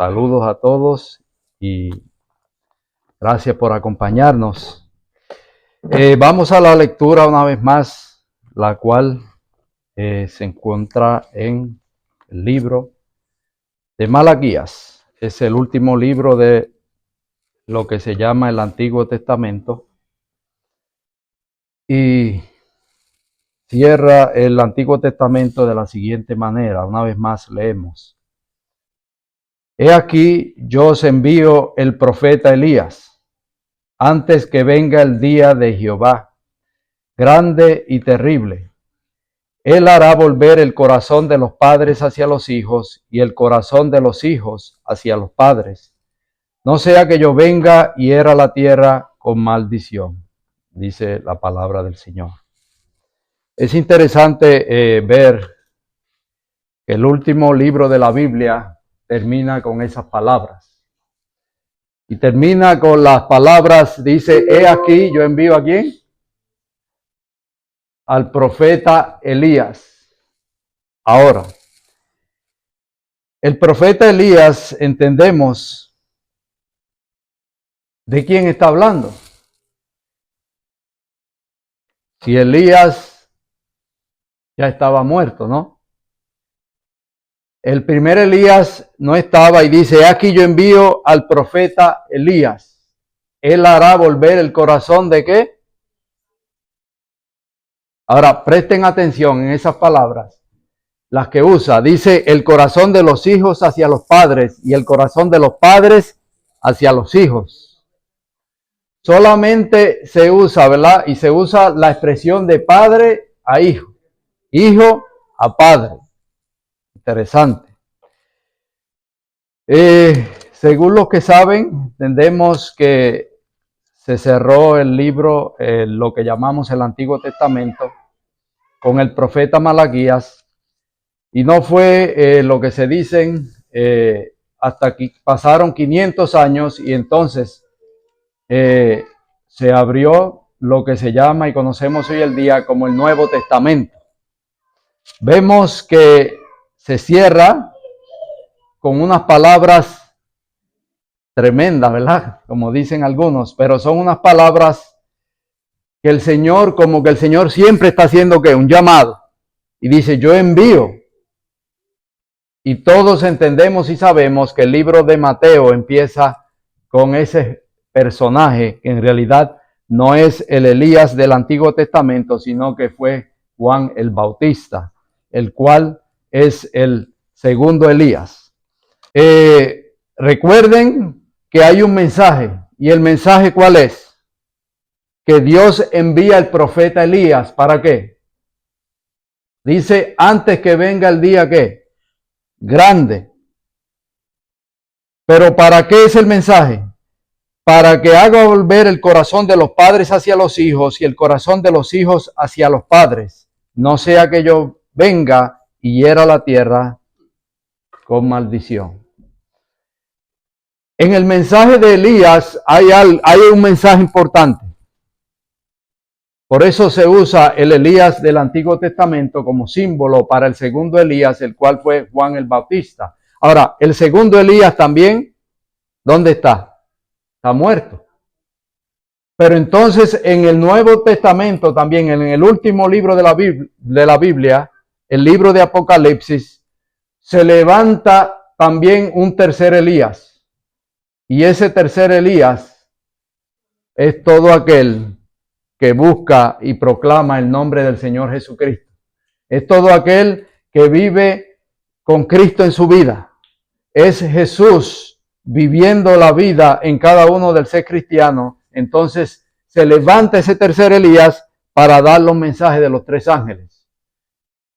Saludos a todos y gracias por acompañarnos. Vamos a la lectura una vez más, la cual se encuentra en el libro de Malaquías. Es el último libro de lo que se llama el Antiguo Testamento. Y cierra el Antiguo Testamento de la siguiente manera. Una vez más leemos. He aquí, yo os envío el profeta Elías, antes que venga el día de Jehová, grande y terrible. Él hará volver el corazón de los padres hacia los hijos y el corazón de los hijos hacia los padres. No sea que yo venga y hiera la tierra con maldición, dice la palabra del Señor. Es interesante ver que el último libro de la Biblia termina con esas palabras. Y termina con las palabras, dice, he aquí, yo envío ¿a quién? Al profeta Elías. Ahora, el profeta Elías, entendemos de quién está hablando. Si Elías ya estaba muerto, ¿no? El primer Elías no estaba y dice, aquí yo envío al profeta Elías. Él hará volver el corazón de ¿qué? Ahora, presten atención en esas palabras, las que usa. Dice, el corazón de los hijos hacia los padres y el corazón de los padres hacia los hijos. Solamente se usa, ¿verdad? Y se usa la expresión de padre a hijo, hijo a padre. Interesante. Según los que saben, entendemos que se cerró el libro, lo que llamamos el Antiguo Testamento, con el profeta Malaquías, y no fue lo que se dicen hasta que pasaron 500 años y entonces se abrió lo que se llama y conocemos hoy el día como el Nuevo Testamento. Vemos que se cierra con unas palabras tremendas, ¿verdad? Como dicen algunos, pero son unas palabras que el Señor, como que el Señor siempre está haciendo ¿qué? Un llamado. Y dice, yo envío. Y todos entendemos y sabemos que el libro de Mateo empieza con ese personaje que en realidad no es el Elías del Antiguo Testamento, sino que fue Juan el Bautista, el cual es el segundo Elías. Recuerden que hay un mensaje, y el mensaje ¿cuál es? Que Dios envía al profeta Elías, ¿para qué? Dice, antes que venga el día ¿qué? Grande. Pero ¿para qué es el mensaje? Para que haga volver el corazón de los padres hacia los hijos y el corazón de los hijos hacia los padres. No sea que yo venga y hiera la tierra con maldición. En el mensaje de Elías hay un mensaje importante. Por eso se usa el Elías del Antiguo Testamento como símbolo para el segundo Elías, el cual fue Juan el Bautista. Ahora, el segundo Elías también, ¿dónde está? Está muerto. Pero entonces en el Nuevo Testamento también, en el último libro de la Biblia, el libro de Apocalipsis, se levanta también un tercer Elías. Y ese tercer Elías es todo aquel que busca y proclama el nombre del Señor Jesucristo. Es todo aquel que vive con Cristo en su vida. Es Jesús viviendo la vida en cada uno del ser cristiano. Entonces se levanta ese tercer Elías para dar los mensajes de los tres ángeles.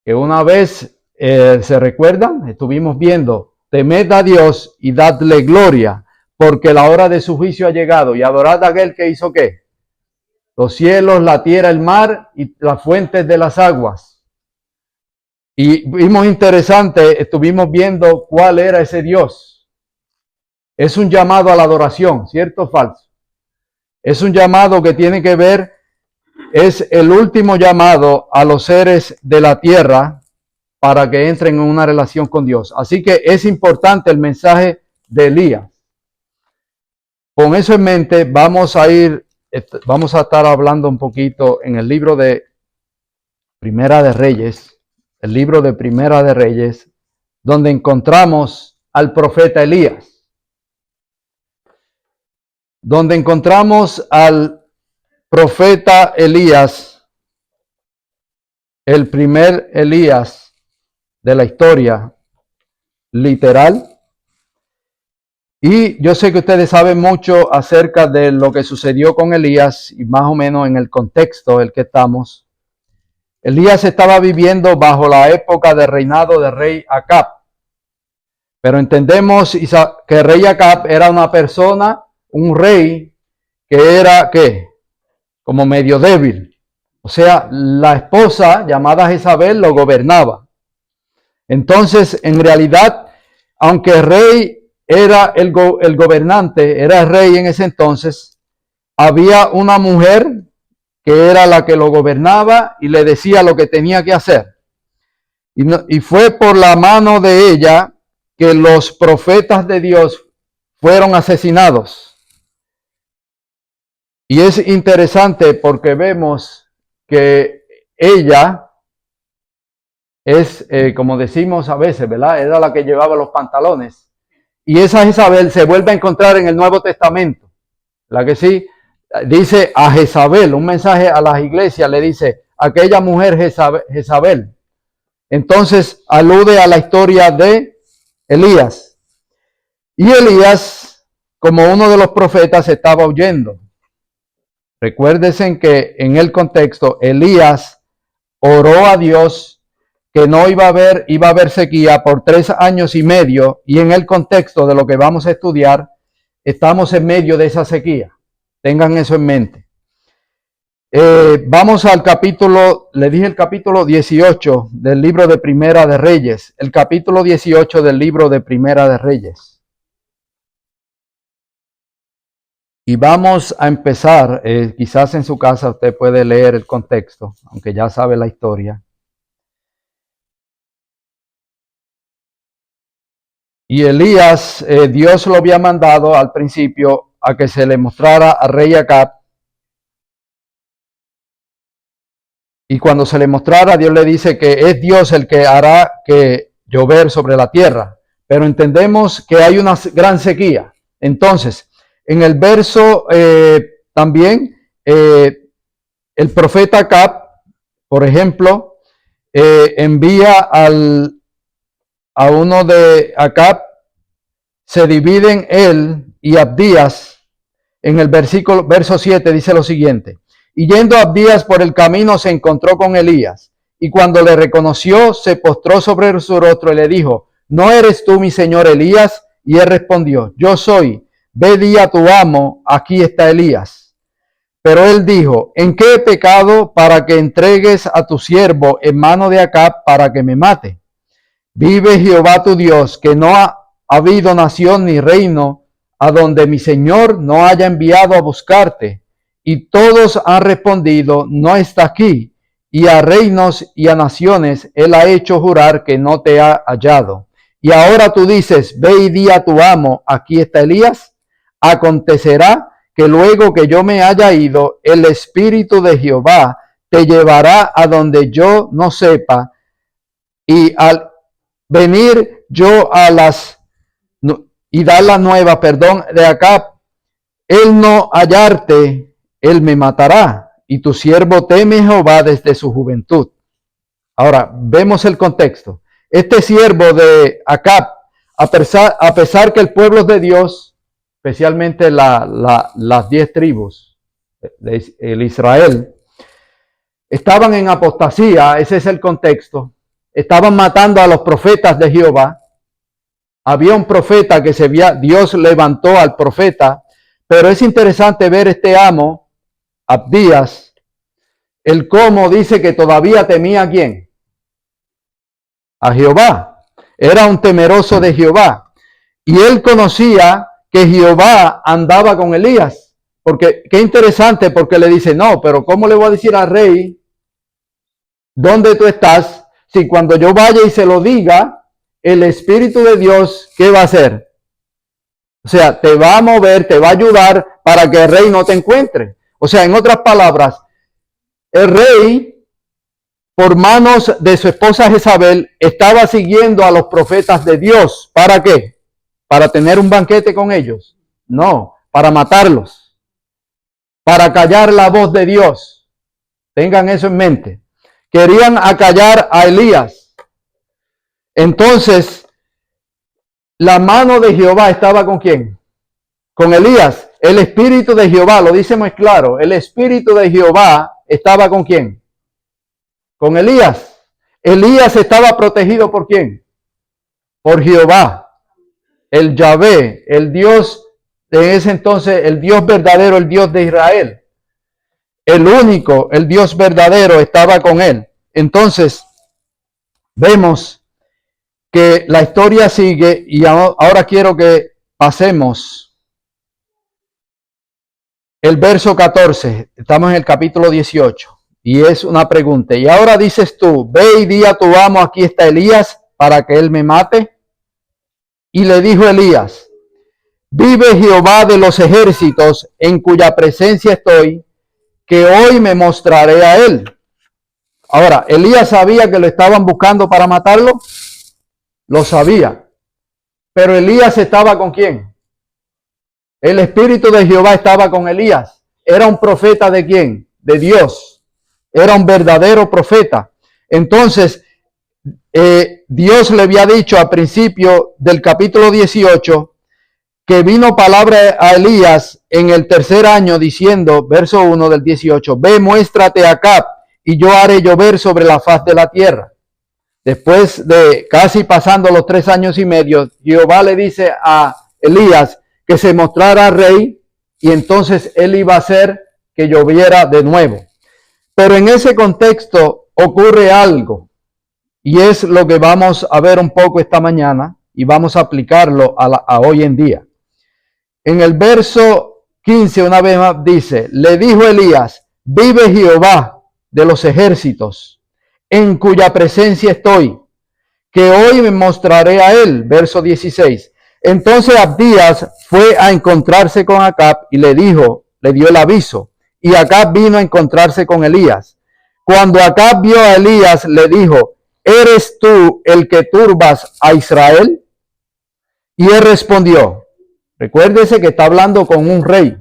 Que una vez, ¿se recuerdan? Estuvimos viendo, temed a Dios y dadle gloria, porque la hora de su juicio ha llegado. Y adorad a aquel que hizo ¿qué? Los cielos, la tierra, el mar y las fuentes de las aguas. Y vimos interesante, estuvimos viendo cuál era ese Dios. Es un llamado a la adoración, ¿cierto o falso? Es un llamado que tiene que ver, es el último llamado a los seres de la tierra para que entren en una relación con Dios. Así que es importante el mensaje de Elías. Con eso en mente, vamos a estar hablando un poquito en el libro de Primera de Reyes, donde encontramos al profeta Elías. Donde encontramos al profeta Elías, el primer Elías de la historia, literal. Y yo sé que ustedes saben mucho acerca de lo que sucedió con Elías y más o menos en el contexto en el que estamos. Elías estaba viviendo bajo la época de reinado del rey Acab. Pero entendemos que el rey Acab era una persona, un rey que era, ¿qué? Como medio débil. O sea, la esposa llamada Jezabel lo gobernaba. Entonces, en realidad, aunque el rey era el gobernante, era el rey en ese entonces, había una mujer que era la que lo gobernaba y le decía lo que tenía que hacer. Y fue por la mano de ella que los profetas de Dios fueron asesinados. Y es interesante porque vemos que ella es, como decimos a veces, ¿verdad? Era la que llevaba los pantalones. Y esa Jezabel se vuelve a encontrar en el Nuevo Testamento. La que sí, dice a Jezabel, un mensaje a las iglesias, le dice, aquella mujer Jezabel. Entonces alude a la historia de Elías. Y Elías, como uno de los profetas, estaba huyendo. Recuérdense que en el contexto, Elías oró a Dios que no iba a haber sequía por 3 años y medio, y en el contexto de lo que vamos a estudiar, estamos en medio de esa sequía. Tengan eso en mente. Vamos al capítulo, le dije el capítulo 18 del libro de Primera de Reyes, el capítulo 18 del libro de Primera de Reyes. Y vamos a empezar, quizás en su casa usted puede leer el contexto, aunque ya sabe la historia. Y Elías, Dios lo había mandado al principio a que se le mostrara al rey Acab. Y cuando se le mostrara, Dios le dice que es Dios el que hará que llover sobre la tierra. Pero entendemos que hay una gran sequía. Entonces, en el verso también, el profeta Acab, por ejemplo, envía a uno de Acab, se dividen él y Abdías. En el verso 7 dice lo siguiente: y yendo Abdías por el camino se encontró con Elías, y cuando le reconoció se postró sobre su rostro y le dijo: ¿no eres tú mi señor Elías? Y él respondió: yo soy. Ve, di a tu amo, aquí está Elías. Pero él dijo: ¿en qué he pecado para que entregues a tu siervo en mano de Acab para que me mate? Vive Jehová tu Dios, que no ha habido nación ni reino a donde mi señor no haya enviado a buscarte. Y todos han respondido: no está aquí. Y a reinos y a naciones él ha hecho jurar que no te ha hallado. Y ahora tú dices: ve y di a tu amo, aquí está Elías. Acontecerá que luego que yo me haya ido, el Espíritu de Jehová te llevará a donde yo no sepa, y al venir yo y dar la nueva, de Acab, él no hallarte, él me matará, y tu siervo teme Jehová desde su juventud. Ahora, vemos el contexto. Este siervo de Acab, a pesar que el pueblo de Dios, especialmente las 10 tribus de Israel, estaban en apostasía, ese es el contexto. Estaban matando a los profetas de Jehová. Había un profeta Dios levantó al profeta, pero es interesante ver este amo, Abdías, el cómo dice que todavía temía ¿a quién? A Jehová. Era un temeroso de Jehová. Y él conocía que Jehová andaba con Elías. Porque, qué interesante, porque le dice: no, pero ¿cómo le voy a decir al rey dónde tú estás? Si cuando yo vaya y se lo diga, el Espíritu de Dios, ¿qué va a hacer? O sea, te va a mover, te va a ayudar para que el rey no te encuentre. O sea, en otras palabras, el rey, por manos de su esposa Jezabel, estaba siguiendo a los profetas de Dios. ¿Para qué? ¿Para tener un banquete con ellos? No, para matarlos, para callar la voz de Dios. Tengan eso en mente. Querían acallar a Elías. Entonces, la mano de Jehová estaba ¿con quién? Con Elías. El espíritu de Jehová, lo dice muy claro, el espíritu de Jehová estaba ¿con quién? Con Elías. Elías estaba protegido ¿por quién? Por Jehová, el Yahvé, el Dios de ese entonces, el Dios verdadero, el Dios de Israel. El único, el Dios verdadero estaba con él. Entonces, vemos que la historia sigue y ahora quiero que pasemos el verso 14. Estamos en el capítulo 18 y es una pregunta. Y ahora dices tú, ve y di a tu amo, aquí está Elías, para que él me mate. Y le dijo Elías, vive Jehová de los ejércitos, en cuya presencia estoy, que hoy me mostraré a él. Ahora, Elías sabía que lo estaban buscando para matarlo. Lo sabía. Pero Elías estaba ¿con quién? El espíritu de Jehová estaba con Elías. Era un profeta ¿de quién? De Dios. Era un verdadero profeta. Entonces, Dios le había dicho al principio del capítulo 18 que vino palabra a Elías en el tercer año diciendo, verso 1 del 18, ve, muéstrate a Acab y yo haré llover sobre la faz de la tierra. Después de casi pasando los 3 años y medio, Jehová le dice a Elías que se mostrara rey y entonces él iba a hacer que lloviera de nuevo. Pero en ese contexto ocurre algo y es lo que vamos a ver un poco esta mañana y vamos a aplicarlo a hoy en día. En el verso 15 una vez más dice, le dijo Elías, vive Jehová de los ejércitos, en cuya presencia estoy, que hoy me mostraré a él. Verso 16. Entonces Abdías fue a encontrarse con Acab y le dio el aviso. Y Acab vino a encontrarse con Elías. Cuando Acab vio a Elías, le dijo, ¿eres tú el que turbas a Israel? Y él respondió, recuérdese que está hablando con un rey.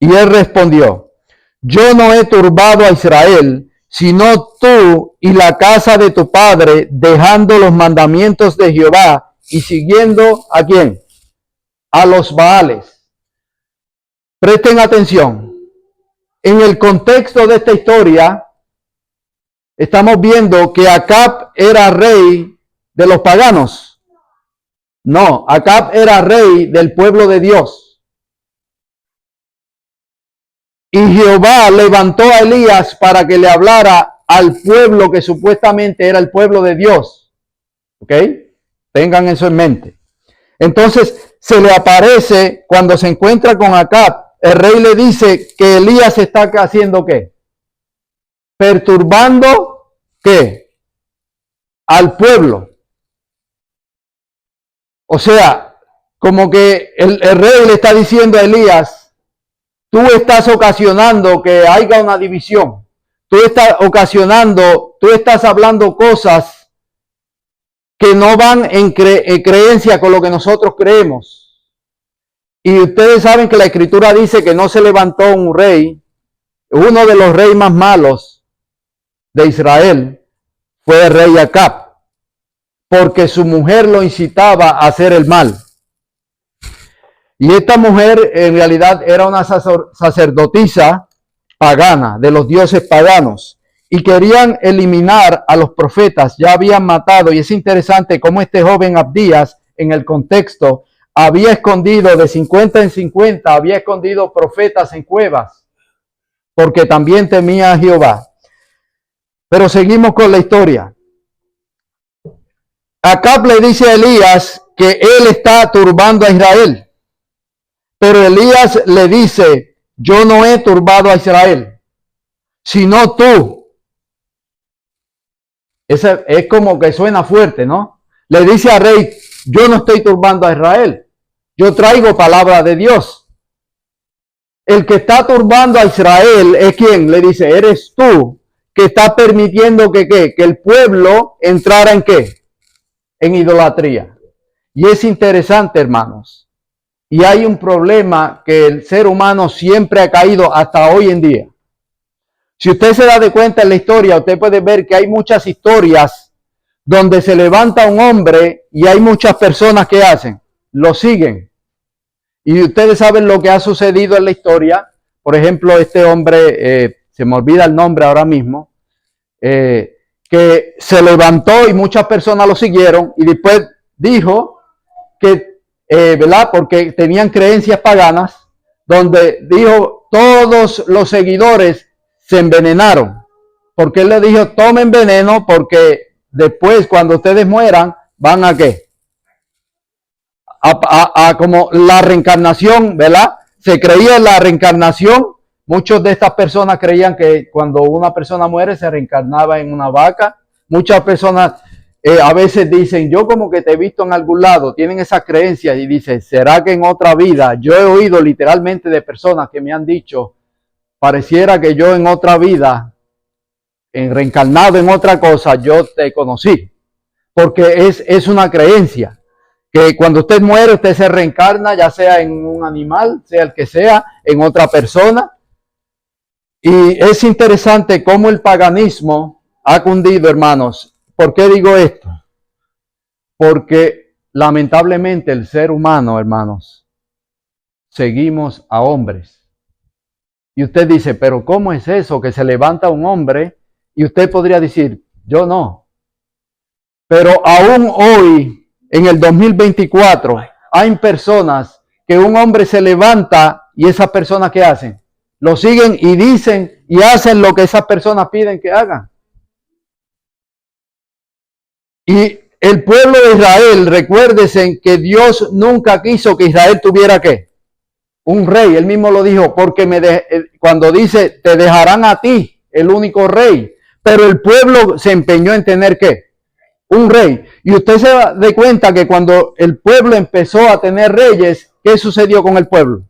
Y él respondió, yo no he turbado a Israel, sino tú y la casa de tu padre, dejando los mandamientos de Jehová y siguiendo ¿a quién? A los Baales. Presten atención. En el contexto de esta historia, estamos viendo que Acab era rey de los paganos. No, Acab era rey del pueblo de Dios. Y Jehová levantó a Elías para que le hablara al pueblo que supuestamente era el pueblo de Dios. ¿Ok? Tengan eso en mente. Entonces se le aparece cuando se encuentra con Acab. El rey le dice que Elías está haciendo ¿qué? Perturbando ¿qué? Al pueblo. O sea, como que el rey le está diciendo a Elías, tú estás ocasionando que haya una división. Tú estás hablando cosas que no van en creencia con lo que nosotros creemos. Y ustedes saben que la Escritura dice que no se levantó un rey, uno de los reyes más malos de Israel fue el rey Acab, porque su mujer lo incitaba a hacer el mal. Y esta mujer en realidad era una sacerdotisa pagana, de los dioses paganos, y querían eliminar a los profetas. Ya habían matado, y es interesante cómo este joven Abdías, en el contexto, había escondido de 50 en 50, había escondido profetas en cuevas, porque también temía a Jehová. Pero seguimos con la historia. Acab le dice a Elías que él está turbando a Israel. Pero Elías le dice, yo no he turbado a Israel, sino tú. Es como que suena fuerte, ¿no? Le dice al rey, yo no estoy turbando a Israel. Yo traigo palabra de Dios. El que está turbando a Israel es quien le dice, eres tú que está permitiendo que el pueblo entrara en qué, en idolatría. Y es interesante, hermanos. Y hay un problema que el ser humano siempre ha caído hasta hoy en día. Si usted se da de cuenta en la historia, usted puede ver que hay muchas historias donde se levanta un hombre y hay muchas personas que hacen, lo siguen. Y ustedes saben lo que ha sucedido en la historia. Por ejemplo, este hombre, se me olvida el nombre ahora mismo, que se levantó y muchas personas lo siguieron y después dijo que, ¿verdad? Porque tenían creencias paganas, donde dijo todos los seguidores se envenenaron. Porque él le dijo, tomen veneno porque después cuando ustedes mueran, ¿van a qué? A como la reencarnación, ¿verdad? Se creía en la reencarnación. Muchas de estas personas creían que cuando una persona muere se reencarnaba en una vaca. Muchas personas a veces dicen, yo como que te he visto en algún lado, tienen esas creencias y dicen, ¿será que en otra vida? Yo he oído literalmente de personas que me han dicho, pareciera que yo en otra vida, en reencarnado en otra cosa, yo te conocí. Porque es una creencia. Que cuando usted muere, usted se reencarna, ya sea en un animal, sea el que sea, en otra persona. Y es interesante cómo el paganismo ha cundido, hermanos. ¿Por qué digo esto? Porque lamentablemente el ser humano, hermanos, seguimos a hombres. Y usted dice, pero ¿cómo es eso que se levanta un hombre? Y usted podría decir, yo no. Pero aún hoy, en el 2024, hay personas que un hombre se levanta y esas personas ¿qué hacen? Lo siguen y dicen y hacen lo que esas personas piden que hagan. Y el pueblo de Israel, recuérdense que Dios nunca quiso que Israel tuviera ¿qué? Un rey. Él mismo lo dijo, porque cuando dice, te dejarán a ti, el único rey. Pero el pueblo se empeñó en tener ¿qué? Un rey. Y usted se da de cuenta que cuando el pueblo empezó a tener reyes, ¿qué sucedió con el pueblo?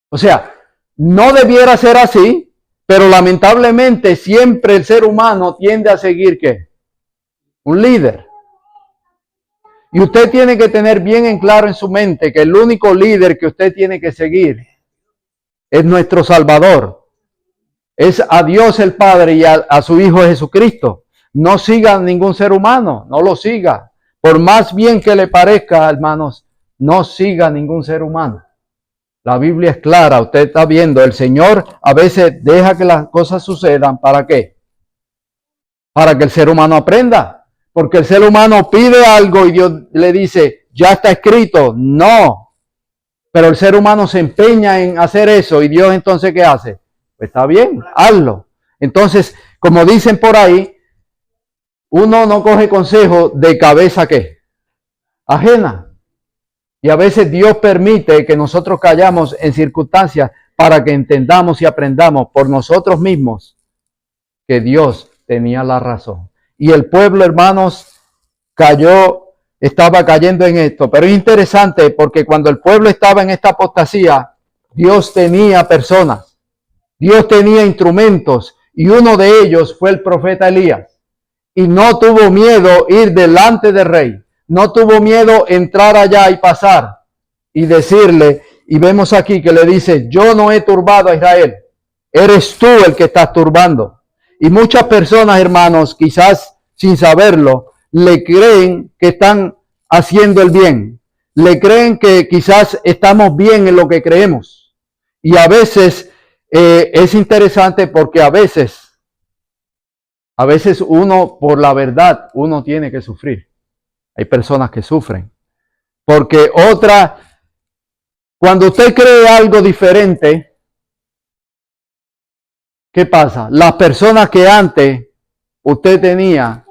O sea, no debiera ser así, pero lamentablemente siempre el ser humano tiende a seguir ¿qué? Un líder. Y usted tiene que tener bien en claro en su mente que el único líder que usted tiene que seguir es nuestro Salvador. Es a Dios el Padre y a su Hijo Jesucristo. No siga ningún ser humano, no lo siga. Por más bien que le parezca, hermanos, no siga ningún ser humano. La Biblia es clara, usted está viendo, el Señor a veces deja que las cosas sucedan, ¿para qué? Para que el ser humano aprenda. Porque el ser humano pide algo y Dios le dice, ya está escrito, no. Pero el ser humano se empeña en hacer eso y Dios entonces ¿qué hace? Pues está bien, hazlo. Entonces, como dicen por ahí, uno no coge consejo de cabeza ¿qué? Ajena. Y a veces Dios permite que nosotros callamos en circunstancias para que entendamos y aprendamos por nosotros mismos que Dios tenía la razón. Y el pueblo, hermanos, estaba cayendo en esto. Pero es interesante porque cuando el pueblo estaba en esta apostasía, Dios tenía personas, Dios tenía instrumentos y uno de ellos fue el profeta Elías. Y no tuvo miedo ir delante del rey. No tuvo miedo entrar allá y pasar y decirle, y vemos aquí que le dice, yo no he turbado a Israel, eres tú el que estás turbando. Y muchas personas, hermanos, quizás sin saberlo, le creen que están haciendo el bien. Le creen que quizás estamos bien en lo que creemos. Y a veces es interesante porque a veces uno, por la verdad, uno tiene que sufrir. Hay personas que sufren. Porque cuando usted cree algo diferente, ¿qué pasa? Las personas que antes usted tenía,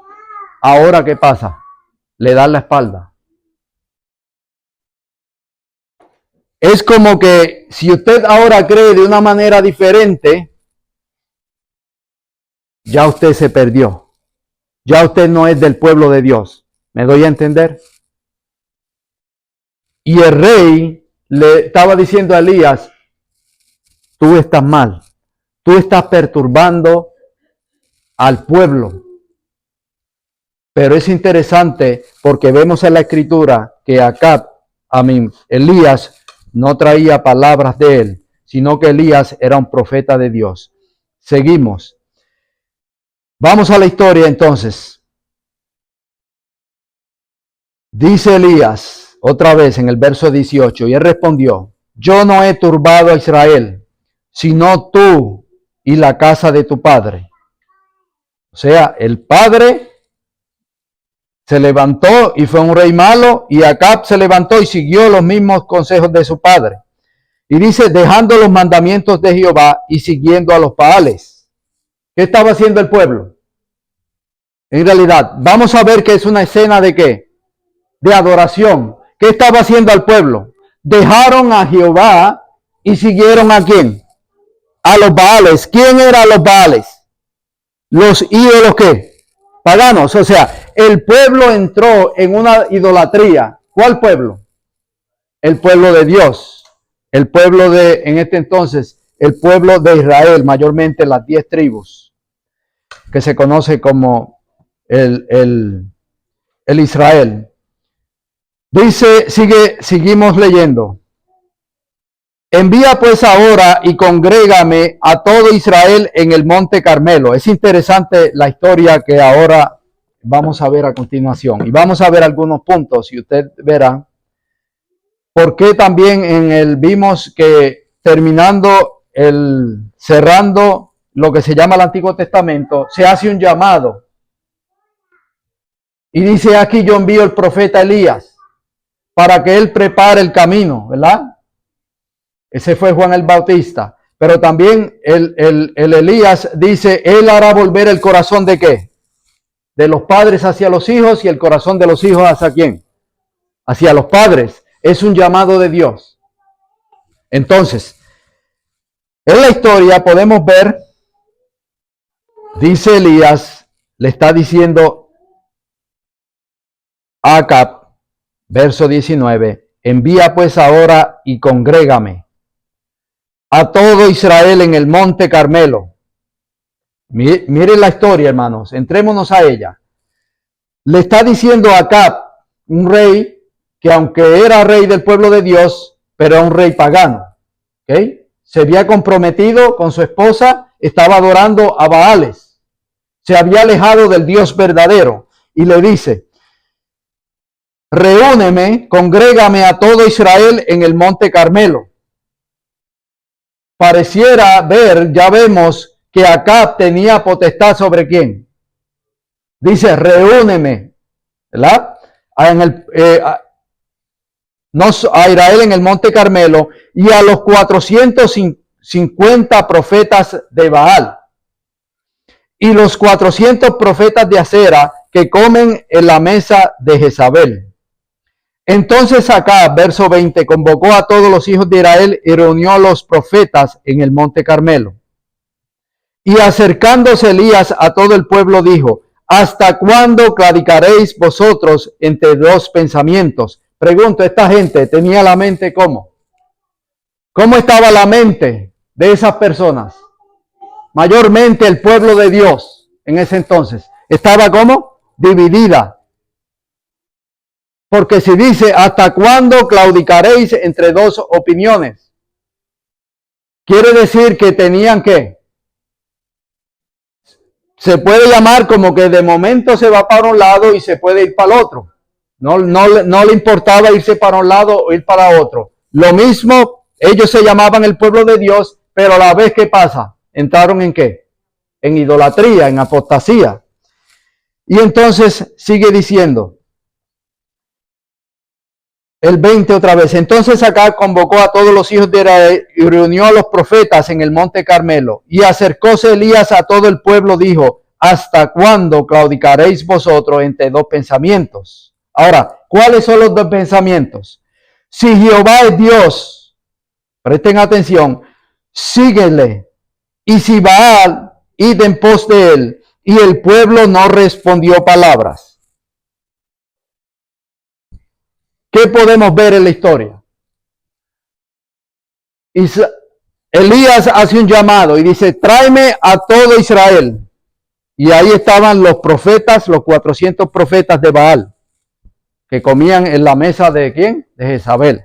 ahora ¿qué pasa? Le dan la espalda. Es como que si usted ahora cree de una manera diferente, ya usted se perdió. Ya usted no es del pueblo de Dios. ¿Me doy a entender? Y el rey le estaba diciendo a Elías, tú estás mal, tú estás perturbando al pueblo. Pero es interesante porque vemos en la escritura que Elías no traía palabras de él, sino que Elías era un profeta de Dios. Seguimos. Vamos a la historia entonces. Dice Elías otra vez en el verso 18, y él respondió, yo no he turbado a Israel, sino tú y la casa de tu padre. O sea, el padre se levantó y fue un rey malo, y Acab se levantó y siguió los mismos consejos de su padre. Y dice, dejando los mandamientos de Jehová y siguiendo a los Baales. ¿Qué estaba haciendo el pueblo? En realidad, vamos a ver que es una escena de ¿qué? De adoración. ¿Qué estaba haciendo al pueblo? Dejaron a Jehová y siguieron ¿a quién? A los Baales. ¿Quién eran los Baales? Los ídolos ¿qué? Paganos. O sea, el pueblo entró en una idolatría. ¿Cuál pueblo? El pueblo de Dios. El pueblo de, en este entonces, el pueblo de Israel, mayormente las 10 tribus, que se conoce como el Israel. Dice, seguimos leyendo. Envía pues ahora y congrégame a todo Israel en el monte Carmelo. Es interesante la historia que ahora vamos a ver a continuación. Y vamos a ver algunos puntos y usted verá por qué también vimos que cerrando lo que se llama el Antiguo Testamento, se hace un llamado. Y dice aquí, yo envío el profeta Elías para que él prepare el camino, ¿verdad? Ese fue Juan el Bautista. Pero también el Elías dice, él hará volver el corazón de ¿qué? De los padres hacia los hijos y el corazón de los hijos hacia ¿quién? Hacia los padres. Es un llamado de Dios. Entonces, en la historia podemos ver, dice Elías, le está diciendo a Acab, verso 19, envía pues ahora y congrégame a todo Israel en el monte Carmelo. Miren la historia, hermanos, entrémonos a ella. Le está diciendo a Acab, un rey que aunque era rey del pueblo de Dios, pero era un rey pagano. ¿Okay? Se había comprometido con su esposa, estaba adorando a Baales. Se había alejado del Dios verdadero. Y le dice, reúneme, congrégame a todo Israel en el monte Carmelo. Pareciera ver, ya vemos que Acab tenía potestad sobre quién. Dice, reúneme, ¿verdad? A Israel en el monte Carmelo y a los 450 profetas de Baal y los 400 profetas de Acera que comen en la mesa de Jezabel. Entonces Acab, verso 20, convocó a todos los hijos de Israel y reunió a los profetas en el monte Carmelo. Y acercándose Elías a todo el pueblo dijo, ¿hasta cuándo claudicaréis vosotros entre dos pensamientos? Pregunto, ¿esta gente tenía la mente cómo? ¿Cómo estaba la mente de esas personas? Mayormente el pueblo de Dios en ese entonces. ¿Estaba cómo? Dividida. Porque si dice, ¿hasta cuándo claudicaréis entre dos opiniones? Quiere decir que tenían que, se puede llamar como que de momento se va para un lado y se puede ir para el otro. No le importaba irse para un lado o ir para otro. Lo mismo, ellos se llamaban el pueblo de Dios, pero a la vez ¿qué pasa? ¿Entraron en qué? En idolatría, en apostasía. Y entonces sigue diciendo, el 20 otra vez. Entonces Acab convocó a todos los hijos de Israel y reunió a los profetas en el monte Carmelo. Y acercóse Elías a todo el pueblo, dijo, ¿hasta cuándo claudicaréis vosotros entre dos pensamientos? Ahora, ¿cuáles son los dos pensamientos? Si Jehová es Dios, presten atención, síguele. Y si Baal, id en pos de él. Y el pueblo no respondió palabras. ¿qué podemos ver en la historia? Elías hace un llamado y dice, tráeme a todo Israel. Y ahí estaban los profetas, los 400 profetas de Baal, que comían en la mesa de ¿quién? De Jezabel.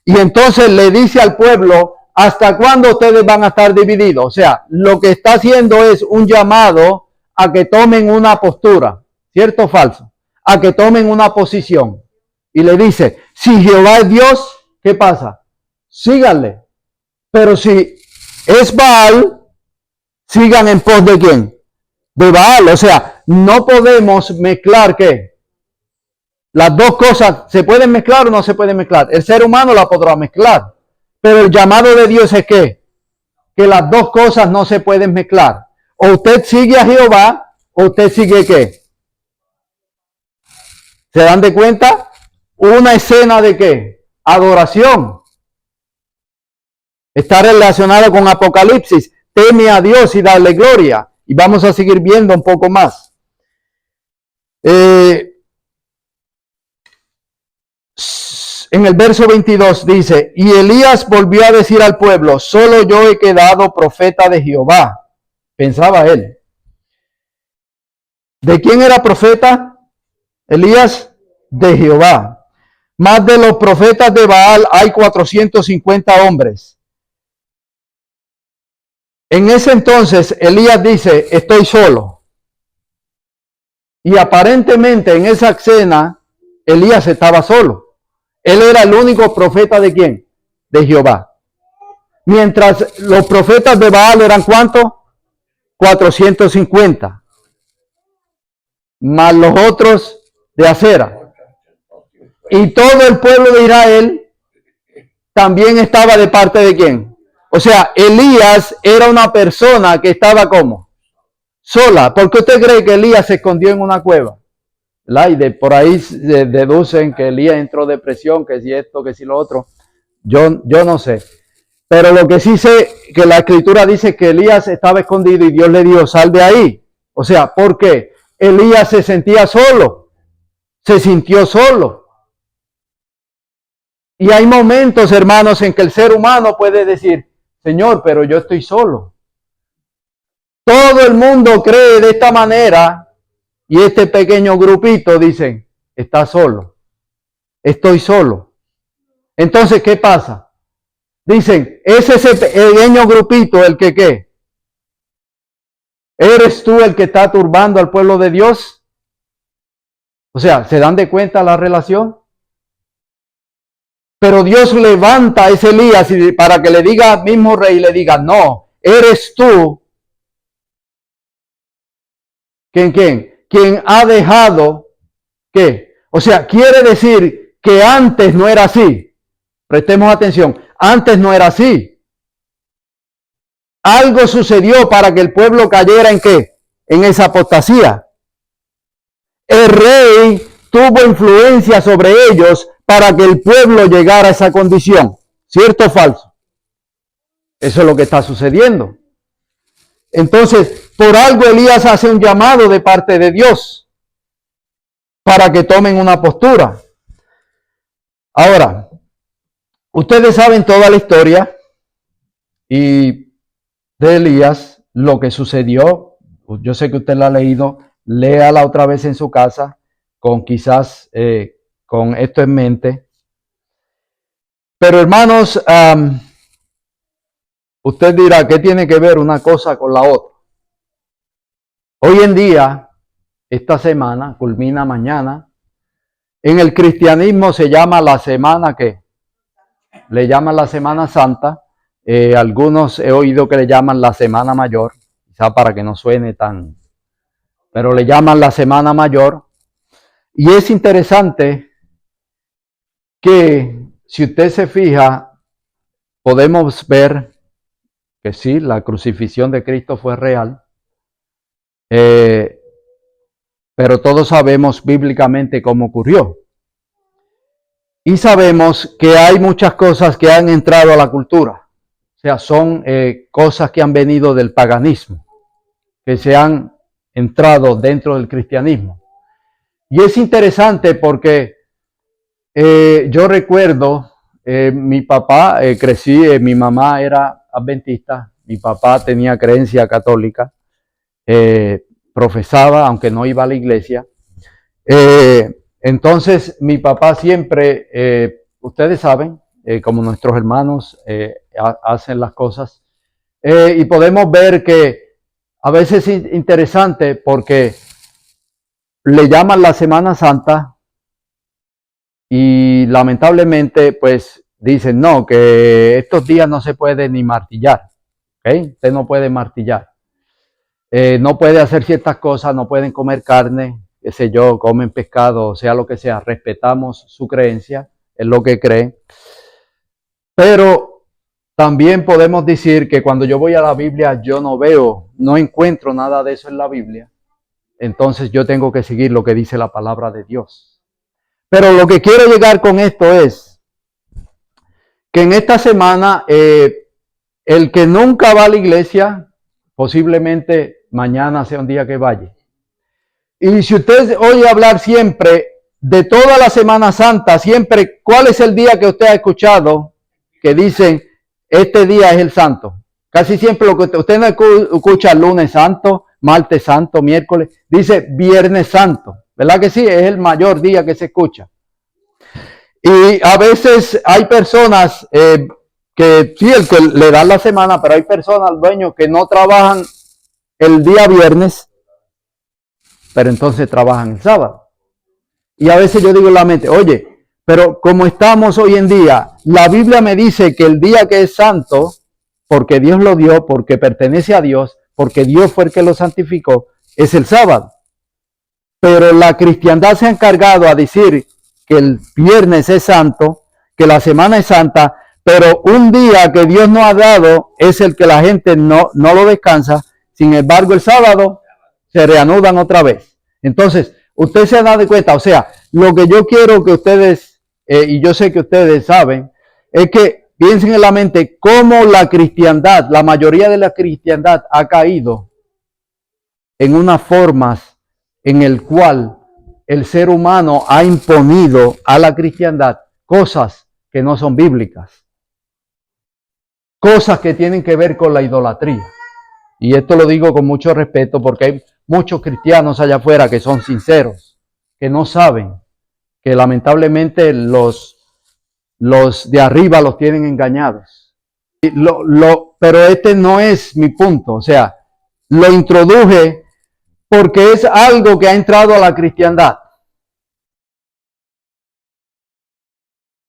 Y entonces le dice al pueblo, ¿hasta cuándo ustedes van a estar divididos? O sea, lo que está haciendo es un llamado a que tomen una postura, ¿cierto o falso? A que tomen una posición. Y le dice, si Jehová es Dios, ¿qué pasa? Síganle. Pero si es Baal, sigan en pos de ¿quién? De Baal. O sea, no podemos mezclar ¿qué? Las dos cosas, ¿se pueden mezclar o no se pueden mezclar? El ser humano la podrá mezclar. Pero el llamado de Dios es ¿qué? Que las dos cosas no se pueden mezclar. O usted sigue a Jehová, o usted sigue ¿qué? ¿Se dan de cuenta? Una escena de ¿qué? Adoración. Está relacionado con Apocalipsis. Teme a Dios y darle gloria. Y vamos a seguir viendo un poco más. En el verso 22 dice, y Elías volvió a decir al pueblo, solo yo he quedado profeta de Jehová. Pensaba él. ¿De quién era profeta? Elías, de Jehová. Más de los profetas de Baal hay 450 hombres. En ese entonces Elías dice, estoy solo. Y aparentemente en esa escena Elías estaba solo. Él era el único profeta de ¿quién? De Jehová. Mientras los profetas de Baal eran ¿cuántos? 450. Más los otros de Acera. Y todo el pueblo de Israel también estaba de parte de ¿quién? O sea, Elías era una persona que estaba ¿cómo? Sola. ¿Por qué usted cree que Elías se escondió en una cueva? Y por ahí deducen que Elías entró en depresión, que si esto, que si lo otro. Yo no sé. Pero lo que sí sé, que la escritura dice que Elías estaba escondido y Dios le dijo, sal de ahí. O sea, ¿por qué? Elías se sentía solo. Se sintió solo. Y hay momentos, hermanos, en que el ser humano puede decir, Señor, pero yo estoy solo. Todo el mundo cree de esta manera. Y este pequeño grupito dicen, está solo, estoy solo. Entonces, ¿qué pasa? Dicen, ¿es ese pequeño grupito el que qué? ¿Eres tú el que está turbando al pueblo de Dios? O sea, ¿se dan de cuenta la relación? Pero Dios levanta a ese Elías para que le diga al mismo rey, le diga, no, eres tú. ¿Quién ha dejado, ¿qué? O sea, quiere decir que antes no era así. Prestemos atención, antes no era así. Algo sucedió para que el pueblo cayera ¿en qué? En esa apostasía. El rey tuvo influencia sobre ellos para que el pueblo llegara a esa condición. ¿Cierto o falso? Eso es lo que está sucediendo. Entonces, por algo Elías hace un llamado de parte de Dios para que tomen una postura. Ahora, ustedes saben toda la historia y de Elías, lo que sucedió. Yo sé que usted la ha leído, léala otra vez en su casa, con quizás con esto en mente. Pero hermanos, usted dirá, ¿qué tiene que ver una cosa con la otra? Hoy en día, esta semana, culmina mañana, en el cristianismo se llama la semana ¿qué? Le llaman la Semana Santa. Algunos he oído que le llaman la Semana Mayor, quizá para que no suene tan, pero le llaman la Semana Mayor. Y es interesante que si usted se fija, podemos ver que sí, la crucifixión de Cristo fue real, pero todos sabemos bíblicamente cómo ocurrió. Y sabemos que hay muchas cosas que han entrado a la cultura. O sea, son cosas que han venido del paganismo, que se han entrado dentro del cristianismo. Y es interesante porque Yo recuerdo, mi papá, crecí, mi mamá era adventista, mi papá tenía creencia católica, profesaba, aunque no iba a la iglesia. Entonces, mi papá siempre, ustedes saben, como nuestros hermanos hacen las cosas, y podemos ver que a veces es interesante porque le llaman la Semana Santa y lamentablemente pues dicen no, que estos días no se puede ni martillar, ¿ok? Usted no puede martillar, no puede hacer ciertas cosas, no pueden comer carne, qué sé yo, comen pescado, o sea lo que sea, respetamos su creencia, es lo que creen, pero también podemos decir que cuando yo voy a la Biblia yo no veo, no encuentro nada de eso en la Biblia, entonces yo tengo que seguir lo que dice la palabra de Dios. Pero lo que quiero llegar con esto es que en esta semana el que nunca va a la iglesia, posiblemente mañana sea un día que vaya. Y si usted oye hablar siempre de toda la Semana Santa, siempre, ¿cuál es el día que usted ha escuchado que dicen, este día es el santo? Casi siempre lo que usted no escucha lunes santo, martes santo, miércoles, dice viernes santo. ¿Verdad que sí? Es el mayor día que se escucha. Y a veces hay personas que sí, el que le dan la semana, pero hay personas, dueños, que no trabajan el día viernes, pero entonces trabajan el sábado. Y a veces yo digo en la mente, oye, pero como estamos hoy en día, la Biblia me dice que el día que es santo, porque Dios lo dio, porque pertenece a Dios, porque Dios fue el que lo santificó, es el sábado. Pero la cristiandad se ha encargado a decir que el viernes es santo, que la semana es santa, pero un día que Dios nos ha dado es el que la gente no lo descansa. Sin embargo, el sábado se reanudan otra vez. Entonces, usted se da de cuenta, o sea, lo que yo quiero que ustedes, y yo sé que ustedes saben, es que piensen en la mente cómo la cristiandad, la mayoría de la cristiandad ha caído en unas formas en el cual el ser humano ha imponido a la cristiandad cosas que no son bíblicas, cosas que tienen que ver con la idolatría. Y esto lo digo con mucho respeto porque hay muchos cristianos allá afuera que son sinceros, que no saben, que lamentablemente los de arriba los tienen engañados. Pero este no es mi punto, o sea, lo introduje porque es algo que ha entrado a la cristiandad.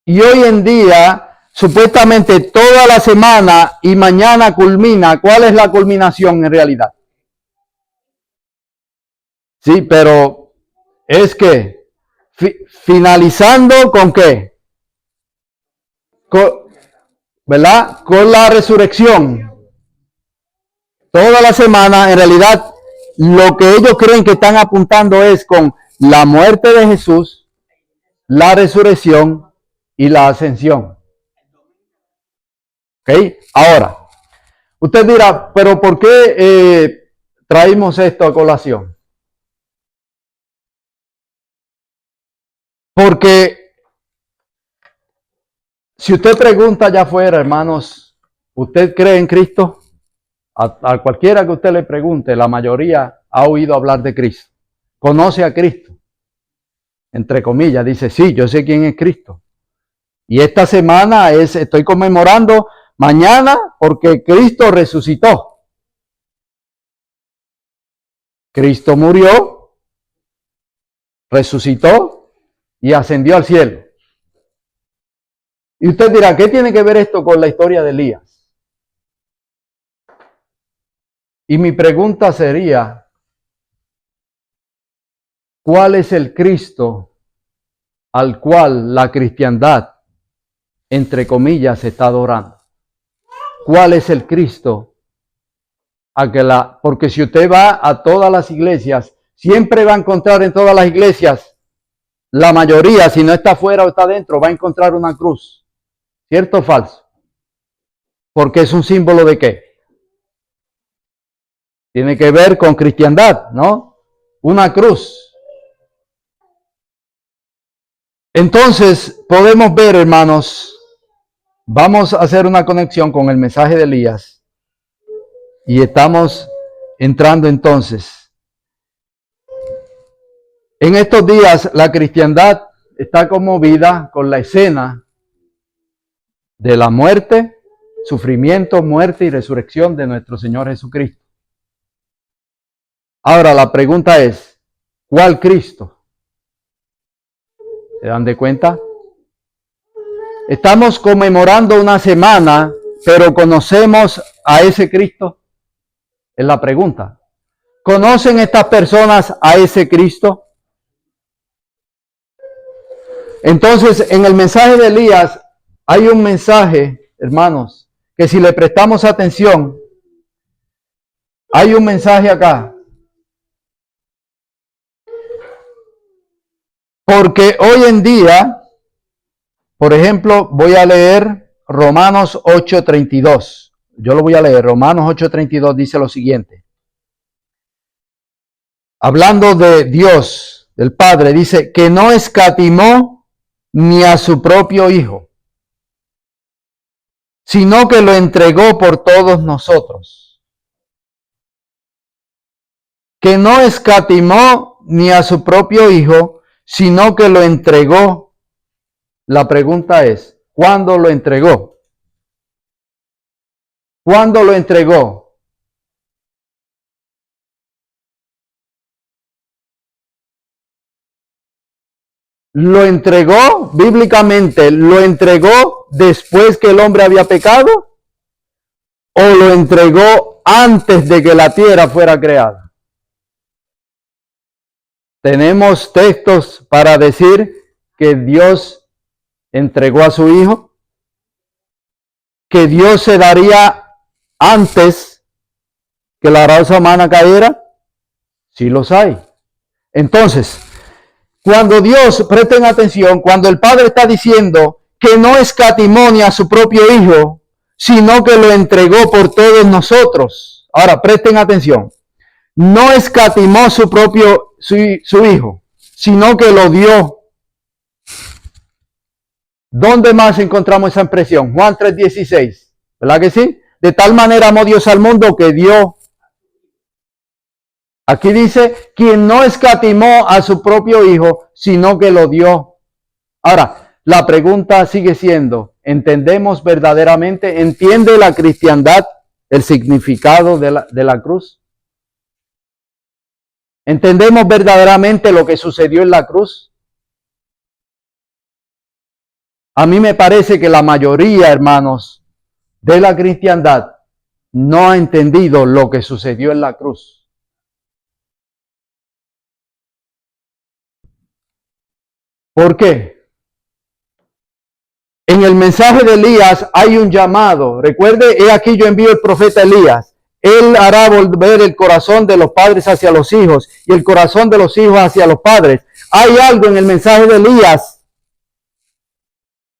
Y hoy en día, supuestamente toda la semana y mañana culmina. ¿Cuál es la culminación en realidad? Sí, pero es que finalizando con qué? Con, ¿verdad? Con la resurrección. Toda la semana, en realidad, lo que ellos creen que están apuntando es con la muerte de Jesús, la resurrección y la ascensión. ¿Ok? Ahora, usted dirá, pero ¿por qué traímos esto a colación? Porque si usted pregunta allá afuera, hermanos, ¿usted cree en Cristo? A cualquiera que usted le pregunte, la mayoría ha oído hablar de Cristo. Conoce a Cristo. Entre comillas, dice, sí, yo sé quién es Cristo. Y esta semana estoy conmemorando mañana porque Cristo resucitó. Cristo murió, resucitó y ascendió al cielo. Y usted dirá, ¿qué tiene que ver esto con la historia de Elías? Y mi pregunta sería, ¿cuál es el Cristo al cual la cristiandad, entre comillas, está adorando? ¿Cuál es el Cristo porque si usted va a todas las iglesias, siempre va a encontrar en todas las iglesias, la mayoría, si no está afuera o está adentro, va a encontrar una cruz. ¿Cierto o falso? Porque es un símbolo de qué? Tiene que ver con cristiandad, ¿no? Una cruz. Entonces, podemos ver, hermanos, vamos a hacer una conexión con el mensaje de Elías y estamos entrando entonces. En estos días, la cristiandad está conmovida con la escena de la muerte, sufrimiento, muerte y resurrección de nuestro Señor Jesucristo. Ahora, la pregunta es, ¿cuál Cristo? ¿Se dan de cuenta? Estamos conmemorando una semana, pero ¿conocemos a ese Cristo? Es la pregunta. ¿Conocen estas personas a ese Cristo? Entonces, en el mensaje de Elías hay un mensaje, hermanos, que si le prestamos atención, hay un mensaje acá. Porque hoy en día, por ejemplo, voy a leer Romanos 8:32. Yo lo voy a leer. Romanos 8:32 dice lo siguiente. Hablando de Dios, del Padre, dice que no escatimó ni a su propio Hijo, sino que lo entregó por todos nosotros. Que no escatimó ni a su propio Hijo, sino que lo entregó. La pregunta es, ¿cuándo lo entregó? ¿Cuándo lo entregó? ¿Lo entregó bíblicamente? ¿Lo entregó después que el hombre había pecado? ¿O lo entregó antes de que la tierra fuera creada? Tenemos textos para decir que Dios entregó a su Hijo, que Dios se daría antes que la raza humana cayera. Sí los hay. Entonces, cuando Dios, presten atención, cuando el Padre está diciendo que no escatimó ni a su propio Hijo, sino que lo entregó por todos nosotros. Ahora, presten atención. No escatimó su Hijo, sino que lo dio. ¿Dónde más encontramos esa expresión? Juan 3:16. ¿Verdad que sí? De tal manera amó Dios al mundo que dio. Aquí dice, quien no escatimó a su propio Hijo, sino que lo dio. Ahora, la pregunta sigue siendo, ¿entendemos verdaderamente, entiende la cristiandad el significado de la cruz? ¿Entendemos verdaderamente lo que sucedió en la cruz? A mí me parece que la mayoría, hermanos, de la cristiandad no ha entendido lo que sucedió en la cruz. ¿Por qué? En el mensaje de Elías hay un llamado. Recuerde, he aquí yo envío el profeta Elías. Él hará volver el corazón de los padres hacia los hijos y el corazón de los hijos hacia los padres. Hay algo en el mensaje de Elías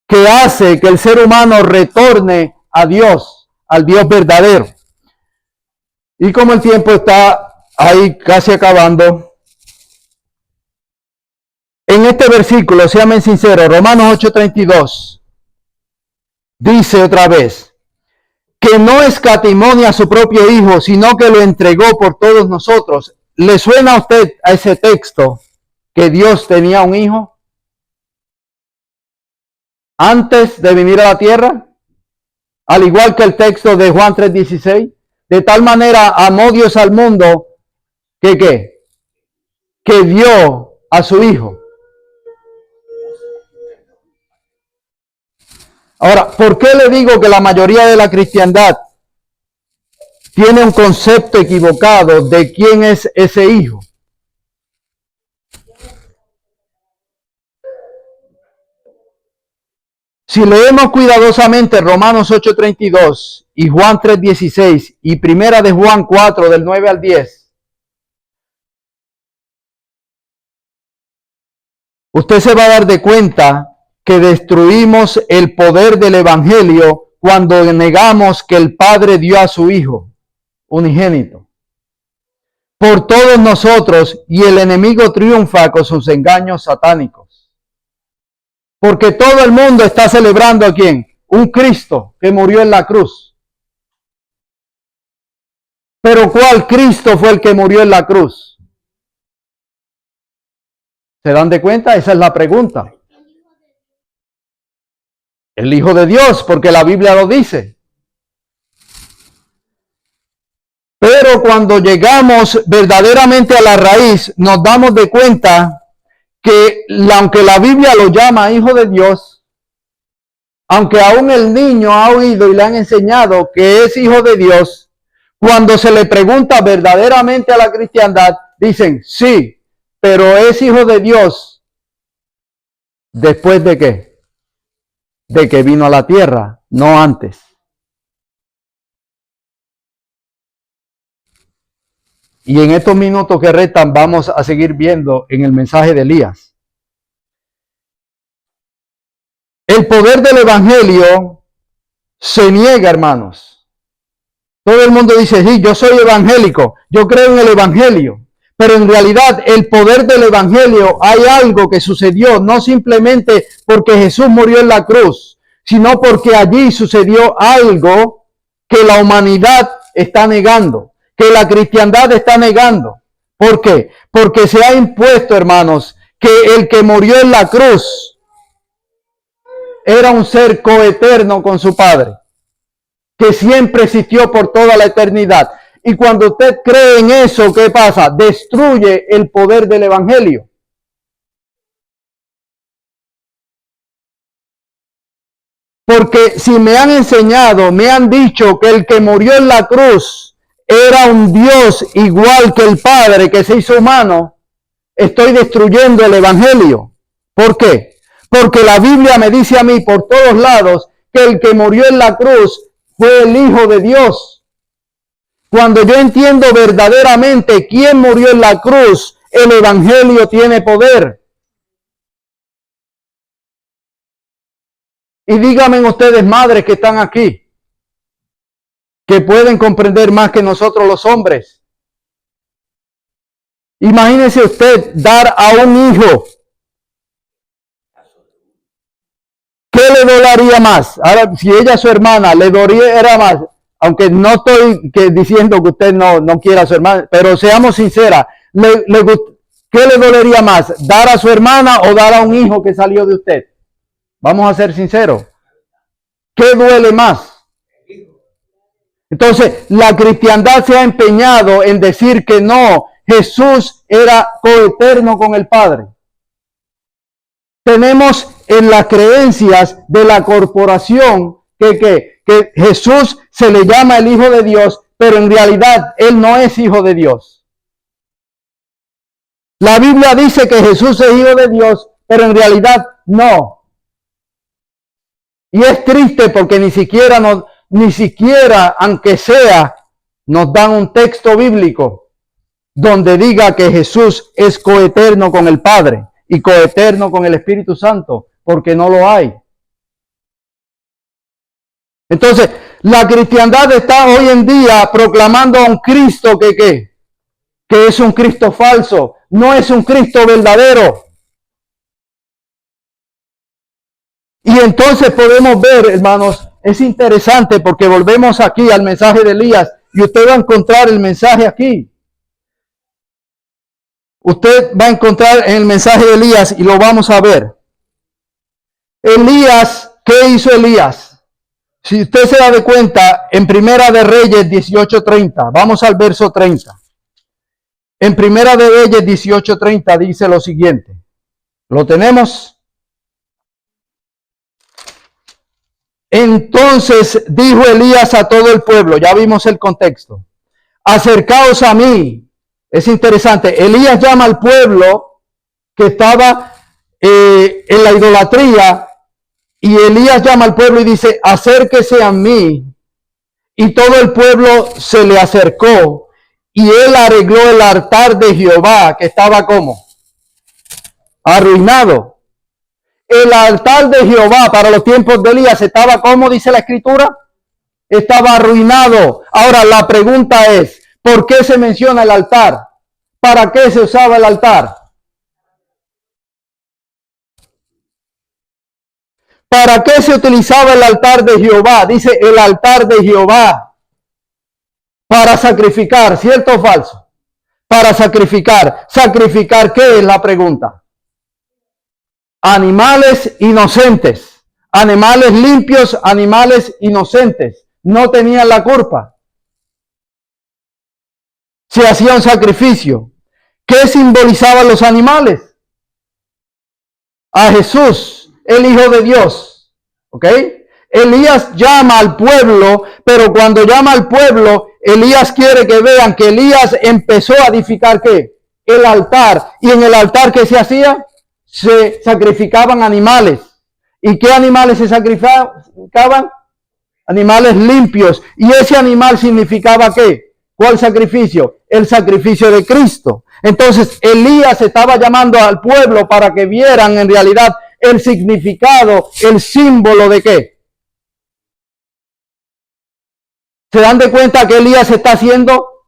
que hace que el ser humano retorne a Dios, al Dios verdadero. Y como el tiempo está ahí casi acabando, en este versículo, sean sinceros, Romanos 8:32, dice otra vez, que no escatimó ni a su propio Hijo, sino que lo entregó por todos nosotros. ¿Le suena a usted a ese texto que Dios tenía un hijo antes de venir a la tierra? Al igual que el texto de Juan 3:16, de tal manera amó Dios al mundo que ¿qué? Que dio a su Hijo. Ahora, ¿por qué le digo que la mayoría de la cristiandad tiene un concepto equivocado de quién es ese Hijo? Si leemos cuidadosamente Romanos 8:32 y Juan 3:16 y Primera de Juan 4 del 9 al 10, usted se va a dar de cuenta que destruimos el poder del Evangelio cuando negamos que el Padre dio a su Hijo unigénito por todos nosotros y el enemigo triunfa con sus engaños satánicos. Porque todo el mundo está celebrando ¿a quién? Un Cristo que murió en la cruz. Pero ¿cuál Cristo fue el que murió en la cruz? ¿Se dan de cuenta? Esa es la pregunta. El Hijo de Dios, porque la Biblia lo dice. Pero cuando llegamos verdaderamente a la raíz, nos damos de cuenta que aunque la Biblia lo llama Hijo de Dios, aunque aún el niño ha oído y le han enseñado que es Hijo de Dios, cuando se le pregunta verdaderamente a la cristiandad, dicen, sí, pero es Hijo de Dios. ¿Después de qué? De que vino a la tierra, no antes. Y en estos minutos que restan vamos a seguir viendo en el mensaje de Elías. El poder del evangelio se niega, hermanos. Todo el mundo dice, sí, yo soy evangélico, yo creo en el evangelio. Pero en realidad el poder del evangelio, hay algo que sucedió, no simplemente porque Jesús murió en la cruz, sino porque allí sucedió algo que la humanidad está negando, que la cristiandad está negando. ¿Por qué? Porque se ha impuesto, hermanos, que el que murió en la cruz era un ser coeterno con su Padre, que siempre existió por toda la eternidad. Y cuando usted cree en eso, ¿qué pasa? Destruye el poder del evangelio. Porque si me han enseñado, me han dicho que el que murió en la cruz era un Dios igual que el Padre que se hizo humano, estoy destruyendo el evangelio. ¿Por qué? Porque la Biblia me dice a mí por todos lados que el que murió en la cruz fue el Hijo de Dios. Cuando yo entiendo verdaderamente quién murió en la cruz, el evangelio tiene poder. Y díganme ustedes, madres que están aquí, que pueden comprender más que nosotros los hombres. Imagínese usted dar a un hijo. ¿Qué le dolería más? Ahora, si ella es su hermana, le dolería más. Aunque no estoy diciendo que usted no quiera a su hermana, pero seamos sinceras, ¿qué le dolería más? ¿Dar a su hermana o dar a un hijo que salió de usted? Vamos a ser sinceros. ¿Qué duele más? Entonces, la cristiandad se ha empeñado en decir que no, Jesús era coeterno con el Padre. Tenemos en las creencias de la corporación que Jesús se le llama el Hijo de Dios, pero en realidad Él no es Hijo de Dios. La Biblia dice que Jesús es Hijo de Dios, pero en realidad no. Y es triste porque ni siquiera, aunque sea, nos dan un texto bíblico donde diga que Jesús es coeterno con el Padre y coeterno con el Espíritu Santo, porque no lo hay. Entonces, la cristiandad está hoy en día proclamando a un Cristo que es un Cristo falso, no es un Cristo verdadero. Y entonces podemos ver, hermanos, es interesante porque volvemos aquí al mensaje de Elías y usted va a encontrar el mensaje aquí. Usted va a encontrar en el mensaje de Elías y lo vamos a ver. Elías, ¿qué hizo Elías? Si usted se da de cuenta, en Primera de Reyes 18:30, vamos al verso 30. En Primera de Reyes 18:30 dice lo siguiente. ¿Lo tenemos? Entonces dijo Elías a todo el pueblo, ya vimos el contexto, acercaos a mí. Es interesante, Elías llama al pueblo que estaba en la idolatría, y Elías llama al pueblo y dice, acérquese a mí. Y todo el pueblo se le acercó, y él arregló el altar de Jehová, que estaba como arruinado. El altar de Jehová para los tiempos de Elías estaba, como dice la Escritura, estaba arruinado. Ahora la pregunta es, ¿por qué se menciona el altar? ¿Para qué se usaba el altar? ¿Para qué se utilizaba el altar de Jehová? Dice el altar de Jehová. Para sacrificar, ¿cierto o falso? Para sacrificar. ¿Sacrificar qué es la pregunta? Animales inocentes. Animales limpios, animales inocentes. No tenían la culpa. Se hacía un sacrificio. ¿Qué simbolizaban los animales? A Jesús, el Hijo de Dios. ¿Ok? Elías llama al pueblo, pero cuando llama al pueblo, Elías quiere que vean que Elías empezó a edificar ¿qué? El altar. Y en el altar, ¿qué se hacía? Se sacrificaban animales. ¿Y qué animales se sacrificaban? Animales limpios. ¿Y ese animal significaba qué? ¿Cuál sacrificio? El sacrificio de Cristo. Entonces Elías estaba llamando al pueblo para que vieran en realidad el significado, el símbolo de qué. ¿Se dan de cuenta que Elías está haciendo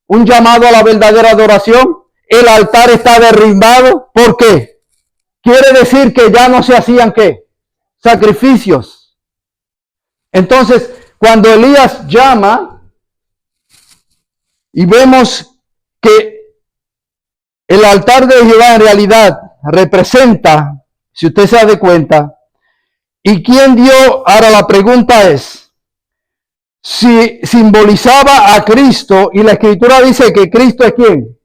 un llamado a la verdadera adoración? El altar está derribado. ¿Por qué? Quiere decir que ya no se hacían ¿qué? Sacrificios. Entonces, cuando Elías llama y vemos que el altar de Jehová en realidad representa, si usted se da cuenta, ¿y quién dio? Ahora la pregunta es, si simbolizaba a Cristo, y la Escritura dice que Cristo es ¿quién?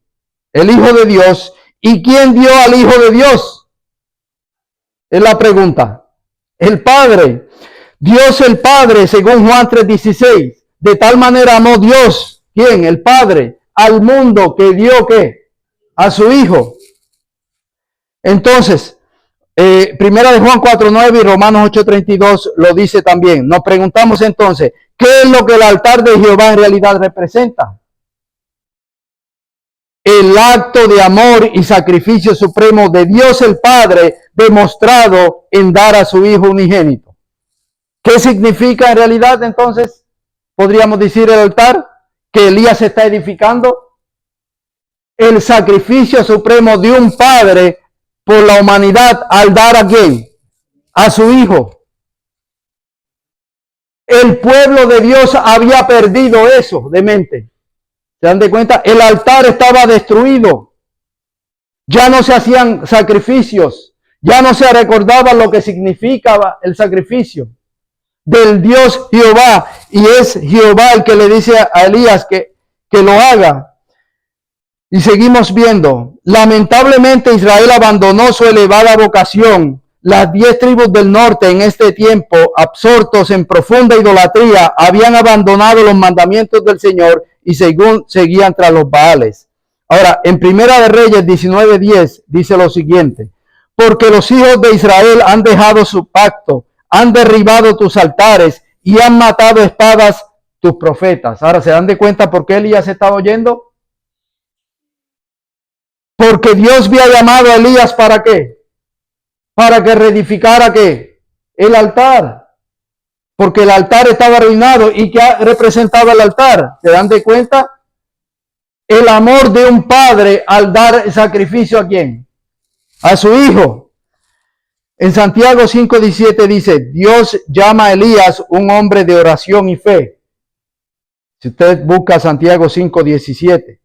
El Hijo de Dios. ¿Y quién dio al Hijo de Dios? Es la pregunta. El Padre. Dios el Padre, según Juan 3:16. De tal manera amó Dios, ¿quién? El Padre, al mundo que dio ¿qué? A su Hijo. Entonces, Primera de Juan 4:9 y Romanos 8:32 lo dice también. Nos preguntamos entonces, ¿qué es lo que el altar de Jehová en realidad representa? El acto de amor y sacrificio supremo de Dios el Padre demostrado en dar a su Hijo unigénito. ¿Qué significa en realidad entonces? Podríamos decir el altar que Elías está edificando. El sacrificio supremo de un Padre por la humanidad al dar a quién? A su Hijo. El pueblo de Dios había perdido eso de mente. ¿Se dan de cuenta? El altar estaba destruido. Ya no se hacían sacrificios. Ya no se recordaba lo que significaba el sacrificio del Dios Jehová. Y es Jehová el que le dice a Elías que lo haga. Y seguimos viendo. Lamentablemente Israel abandonó su elevada vocación. Las 10 tribus del norte en este tiempo, absortos en profunda idolatría, habían abandonado los mandamientos del Señor y seguían tras los Baales. Ahora, en Primera de Reyes 19:10 dice lo siguiente: porque los hijos de Israel han dejado su pacto, han derribado tus altares y han matado espadas tus profetas. Ahora, ¿se dan de cuenta por qué Elías estaba oyendo? Porque Dios había llamado a Elías ¿para qué? Para que reedificara ¿qué? El altar. Porque el altar estaba arruinado. ¿Y qué representaba el altar? ¿Se dan de cuenta? El amor de un padre al dar sacrificio ¿a quién? A su hijo. En Santiago 5:17 dice, Dios llama a Elías un hombre de oración y fe. Si usted busca Santiago 5:17.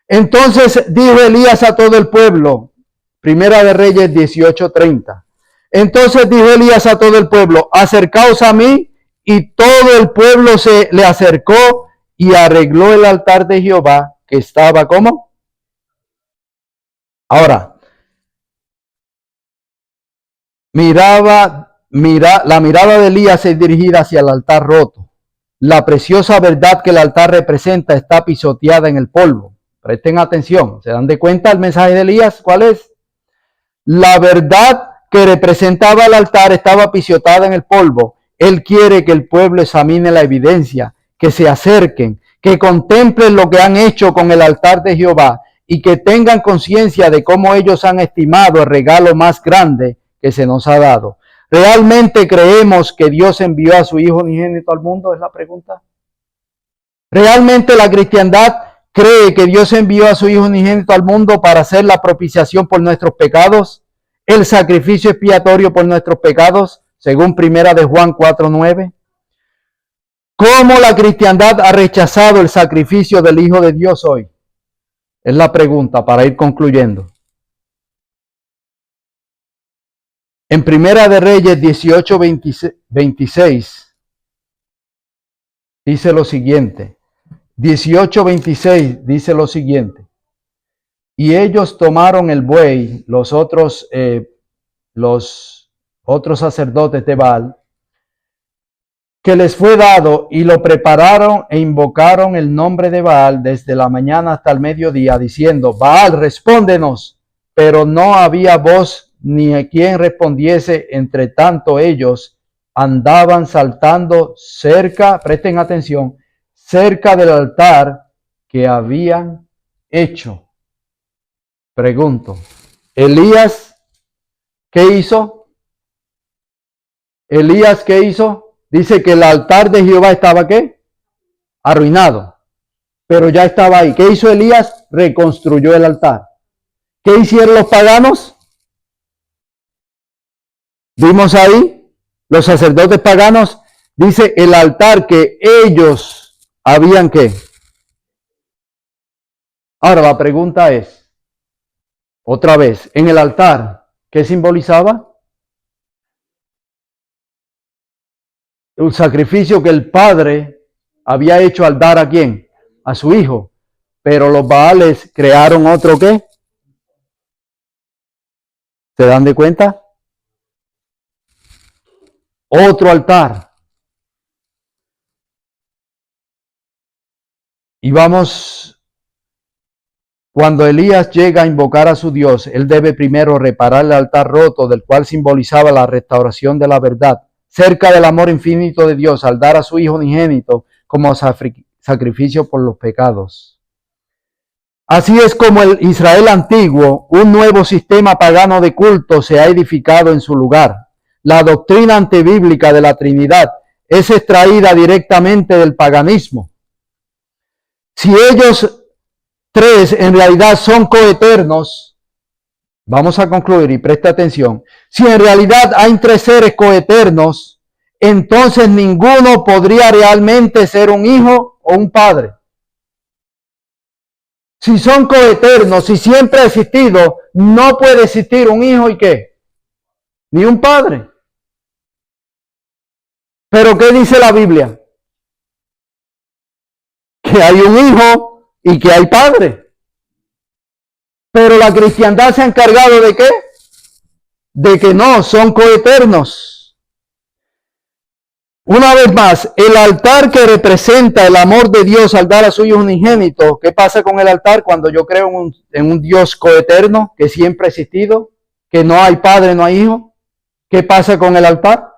Entonces dijo Elías a todo el pueblo, Primera de Reyes 18:30. Entonces dijo Elías a todo el pueblo, acercaos a mí, y todo el pueblo se le acercó y arregló el altar de Jehová que estaba ¿cómo? Ahora, la mirada de Elías es dirigida hacia el altar roto. La preciosa verdad que el altar representa está pisoteada en el polvo. Presten atención, ¿se dan de cuenta el mensaje de Elías? ¿Cuál es? La verdad que representaba el altar estaba pisoteada en el polvo. Él quiere que el pueblo examine la evidencia, que se acerquen, que contemplen lo que han hecho con el altar de Jehová y que tengan conciencia de cómo ellos han estimado el regalo más grande que se nos ha dado. ¿Realmente creemos que Dios envió a su Hijo unigénito al mundo? Es la pregunta. ¿Realmente la cristiandad cree que Dios envió a su Hijo unigénito al mundo para hacer la propiciación por nuestros pecados? ¿El sacrificio expiatorio por nuestros pecados? según Primera de Juan 4:9? ¿Cómo la cristiandad ha rechazado el sacrificio del Hijo de Dios hoy? Es la pregunta para ir concluyendo. En Primera de Reyes 18:26 dice lo siguiente. 18:26 dice lo siguiente. Y ellos tomaron el buey, los otros sacerdotes de Baal, que les fue dado, y lo prepararon e invocaron el nombre de Baal desde la mañana hasta el mediodía, diciendo: Baal, respóndenos. Pero no había voz ni a quien respondiese. Entre tanto ellos andaban saltando cerca, presten atención, cerca del altar que habían hecho. Pregunto, ¿Elías qué hizo? ¿Elías qué hizo? Dice que el altar de Jehová estaba ¿qué? Arruinado, pero ya estaba ahí. ¿Qué hizo Elías? Reconstruyó el altar. ¿Qué hicieron los paganos? Vimos ahí, los sacerdotes paganos, dice el altar que ellos habían ¿qué? Ahora la pregunta es, otra vez, en el altar, ¿qué simbolizaba? Un sacrificio que el padre había hecho al dar ¿a quién? A su hijo. Pero los Baales crearon otro ¿qué? ¿Se dan de cuenta? Otro altar. Y vamos, cuando Elías llega a invocar a su Dios, él debe primero reparar el altar roto, del cual simbolizaba la restauración de la verdad, cerca del amor infinito de Dios, al dar a su Hijo unigénito como sacrificio por los pecados. Así es como el Israel antiguo, un nuevo sistema pagano de culto se ha edificado en su lugar. La doctrina antibíblica de la Trinidad es extraída directamente del paganismo. Si ellos tres en realidad son coeternos, vamos a concluir y presta atención. Si en realidad hay tres seres coeternos, entonces ninguno podría realmente ser un hijo o un padre. Si son coeternos, si siempre ha existido, no puede existir un hijo y qué, ni un padre. Pero ¿qué dice la Biblia? Que hay un hijo y que hay padre. Pero la cristiandad se ha encargado ¿de qué? De que no, son coeternos. Una vez más, el altar que representa el amor de Dios al dar a su Hijo unigénito, ¿qué pasa con el altar cuando yo creo en un Dios coeterno que siempre ha existido, que no hay padre, no hay hijo? ¿Qué pasa con el altar?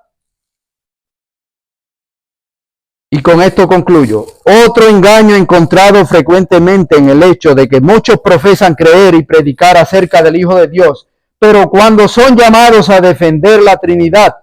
Y con esto concluyo. Otro engaño encontrado frecuentemente en el hecho de que muchos profesan creer y predicar acerca del Hijo de Dios, pero cuando son llamados a defender la Trinidad,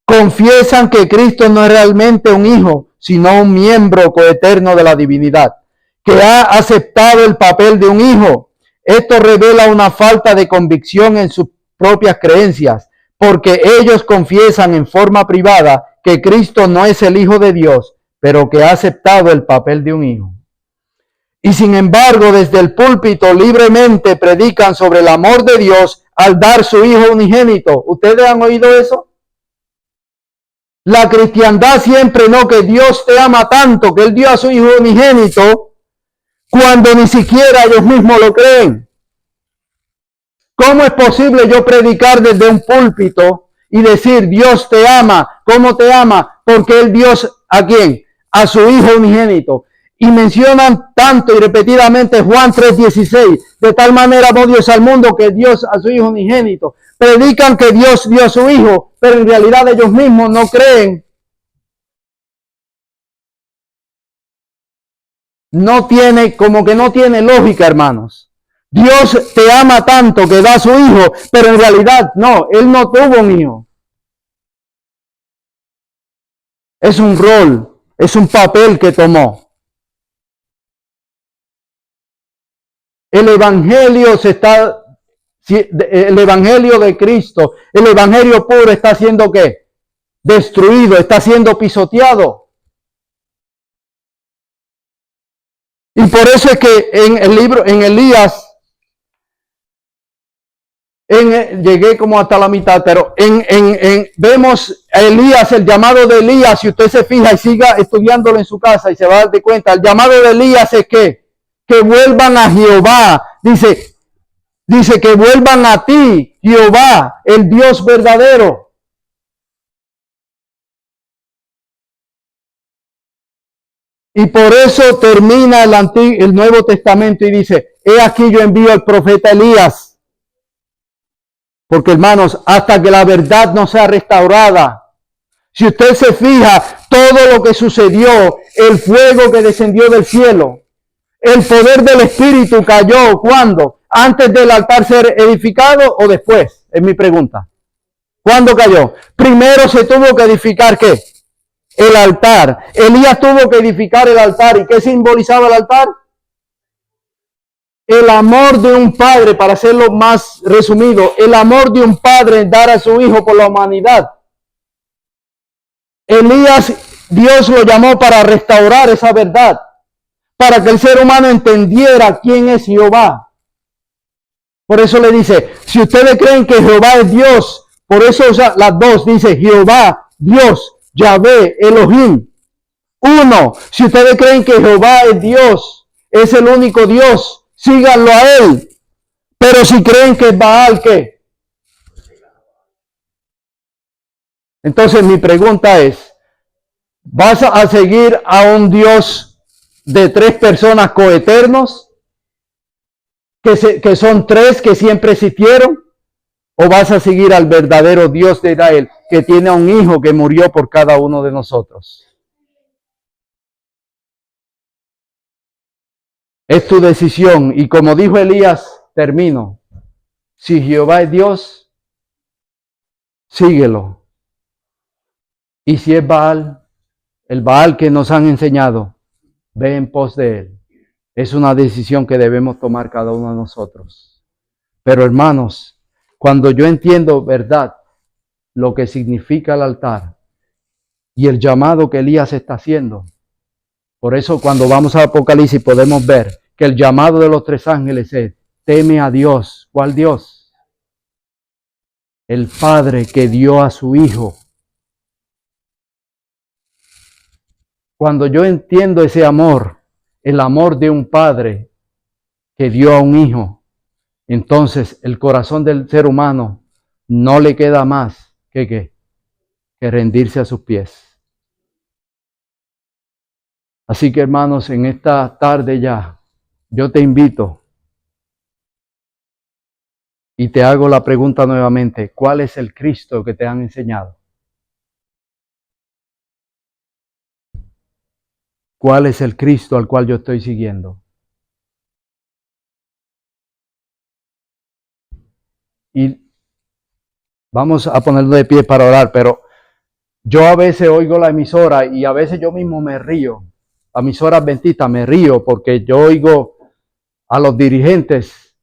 confiesan que Cristo no es realmente un hijo, sino un miembro coeterno de la divinidad, que ha aceptado el papel de un hijo. Esto revela una falta de convicción en sus propias creencias, porque ellos confiesan en forma privada que Cristo no es el Hijo de Dios, pero que ha aceptado el papel de un hijo. Y sin embargo, desde el púlpito libremente predican sobre el amor de Dios al dar su Hijo unigénito. ¿Ustedes han oído eso? La cristiandad siempre no, que Dios te ama tanto, que Él dio a su Hijo unigénito, cuando ni siquiera ellos mismos lo creen. ¿Cómo es posible yo predicar desde un púlpito y decir Dios te ama? ¿Cómo te ama? Porque Él dio ¿a quién? A su Hijo unigénito. Y mencionan tanto y repetidamente Juan 3:16, de tal manera amó Dios al mundo que Dios a su Hijo unigénito. Predican que Dios dio a su Hijo, pero en realidad ellos mismos no creen. No tiene lógica, hermanos. Dios te ama tanto que da a su Hijo, pero en realidad no, Él no tuvo un hijo. Es un rol, es un papel que tomó. El Evangelio se está El evangelio de Cristo, el evangelio puro está siendo ¿qué? Destruido, está siendo pisoteado. Y por eso es que en el libro, en Elías, llegué como hasta la mitad, pero vemos a Elías, el llamado de Elías, si usted se fija y siga estudiándolo en su casa y se va a dar de cuenta, el llamado de Elías es que vuelvan a Jehová. Dice que vuelvan a ti, Jehová, el Dios verdadero. Y por eso termina el Nuevo Testamento y dice, he aquí yo envío al profeta Elías. Porque hermanos, hasta que la verdad no sea restaurada, si usted se fija, todo lo que sucedió, el fuego que descendió del cielo, el poder del Espíritu cayó, ¿cuándo? ¿Antes del altar ser edificado o después? Es mi pregunta. ¿Cuándo cayó? Primero se tuvo que edificar, ¿qué? El altar. Elías tuvo que edificar el altar. ¿Y qué simbolizaba el altar? El amor de un padre, para hacerlo más resumido, el amor de un padre en dar a su hijo por la humanidad. Elías, Dios lo llamó para restaurar esa verdad, para que el ser humano entendiera quién es Jehová. Por eso le dice, si ustedes creen que Jehová es Dios, por eso usa las dos, dice Jehová, Dios, Yahvé, Elohim. Uno, si ustedes creen que Jehová es Dios, es el único Dios, síganlo a él. Pero si creen que es Baal, ¿qué? Entonces mi pregunta es, ¿vas a seguir a un Dios de tres personas coeternos? Que son tres que siempre existieron. ¿O vas a seguir al verdadero Dios de Israel, que tiene a un hijo que murió por cada uno de nosotros? Es tu decisión. Y como dijo Elías, termino. Si Jehová es Dios, síguelo. Y si es Baal, el Baal que nos han enseñado, ve en pos de él. Es una decisión que debemos tomar cada uno de nosotros. Pero hermanos, cuando yo entiendo verdad, lo que significa el altar y el llamado que Elías está haciendo, por eso cuando vamos a Apocalipsis podemos ver que el llamado de los tres ángeles es, teme a Dios. ¿Cuál Dios? El Padre que dio a su Hijo. Cuando yo entiendo ese amor, el amor de un Padre que dio a un Hijo, entonces el corazón del ser humano no le queda más que rendirse a sus pies. Así que hermanos, en esta tarde ya, yo te invito y te hago la pregunta nuevamente, ¿cuál es el Cristo que te han enseñado? ¿Cuál es el Cristo al cual yo estoy siguiendo? Y vamos a ponerlo de pie para orar, pero yo a veces oigo la emisora y a veces yo mismo me río. La emisora adventista me río porque yo oigo a los dirigentes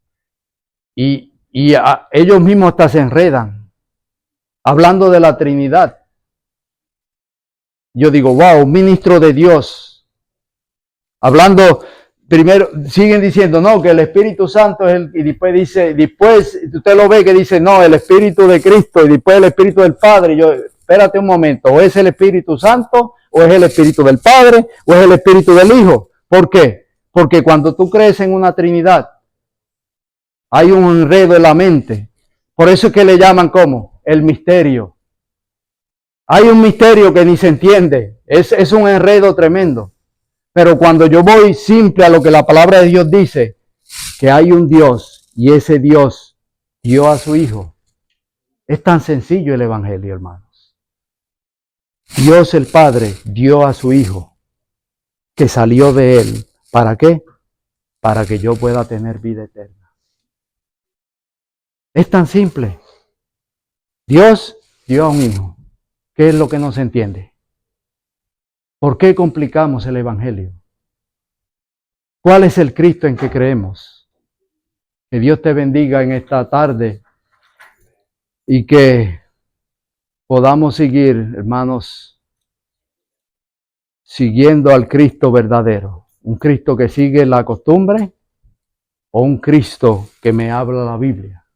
y ellos mismos hasta se enredan hablando de la Trinidad. Yo digo, wow, un ministro de Dios hablando. Primero siguen diciendo, no, que el Espíritu Santo es y después usted lo ve que dice, no, el Espíritu de Cristo y después el Espíritu del Padre. Y yo, espérate un momento, o es el Espíritu Santo, o es el Espíritu del Padre, o es el Espíritu del Hijo. ¿Por qué? Porque cuando tú crees en una Trinidad, hay un enredo en la mente. Por eso es que le llaman como el misterio. Hay un misterio que ni se entiende. Es un enredo tremendo. Pero cuando yo voy simple a lo que la palabra de Dios dice, que hay un Dios y ese Dios dio a su Hijo. Es tan sencillo el Evangelio, hermanos. Dios el Padre dio a su Hijo, que salió de Él. ¿Para qué? Para que yo pueda tener vida eterna. Es tan simple. Dios dio a un Hijo. ¿Qué es lo que no se entiende? ¿Por qué complicamos el Evangelio? ¿Cuál es el Cristo en que creemos? Que Dios te bendiga en esta tarde y que podamos seguir, hermanos, siguiendo al Cristo verdadero. Un Cristo que sigue la costumbre o un Cristo que me habla la Biblia.